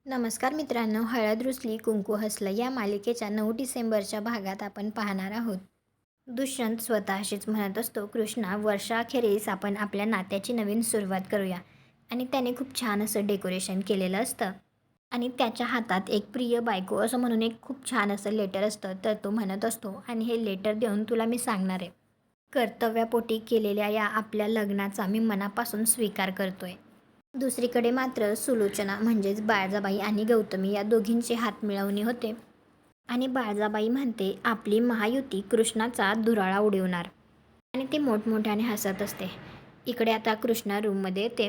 नमस्कार मित्रांनो, हळद रुसली कुंकू हसलं या मालिकेच्या 9 डिसेंबरच्या भागात आपण पाहणार आहोत. दुष्यंत स्वतःशीच म्हणत असतो, कृष्णा, वर्षाअखेरीस आपण आपल्या नात्याची नवीन सुरुवात करूया. आणि त्याने खूप छान असं डेकोरेशन केलेलं असतं आणि त्याच्या हातात एक प्रिय बायको असं म्हणून एक खूप छान असं लेटर असतं. तर तो म्हणत असतो, आणि हे लेटर देऊन तुला मी सांगणार आहे, कर्तव्यापोटी केलेल्या या आपल्या लग्नाचा मी मनापासून स्वीकार करतोय. दुसरीकडे मात्र सुलोचना म्हणजेच बाळजाबाई आणि गौतमी या दोघींचे हात मिळवणे होते. आणि बाळजाबाई म्हणते आपली महायुती कृष्णाचा धुराळा उडवणार. आणि ती मोठमोठ्याने हसत असते. इकडे आता कृष्णा रूममध्ये येते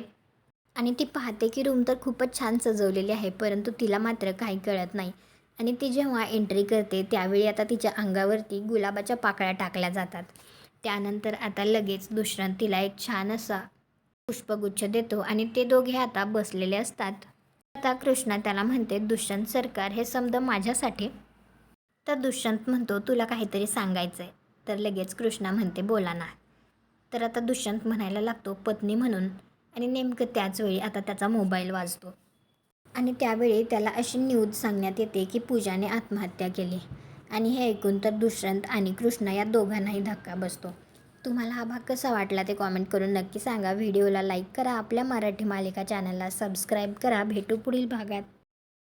आणि ती पाहते की रूम तर खूपच छान सजवलेली आहे, परंतु तिला मात्र काही कळत नाही. आणि ती जेव्हा एंट्री करते त्यावेळी आता तिच्या अंगावरती गुलाबाच्या पाकळ्या टाकल्या जातात. त्यानंतर आता लगेच दुष्यंत तिला एक छान असा पुष्पगुच्छ देतो आणि ते दोघे आता बसलेले असतात. आता कृष्णा त्याला म्हणते, दुष्यंत सरकार, हे समज माझ्यासाठी. तर दुष्यंत म्हणतो, तुला काहीतरी सांगायचं आहे. तर लगेच कृष्णा म्हणते, बोला ना. तर आता दुष्यंत म्हणायला लागतो, पत्नी म्हणून. आणि नेमकं त्याच वेळी आता त्याचा मोबाईल वाजतो आणि त्यावेळी त्याला अशी न्यूज सांगण्यात येते की पूजाने आत्महत्या केली. आणि हे ऐकून तर दुष्यंत आणि कृष्णा या दोघांनाही धक्का बसतो. तुम्हाला हा भाग कसा वाटला ते कॉमेंट करून नक्की सांगा. व्हिडिओला लाईक करा, आपल्या मराठी मालिका चॅनलला सबस्क्राईब करा. भेटू पुढील भागात.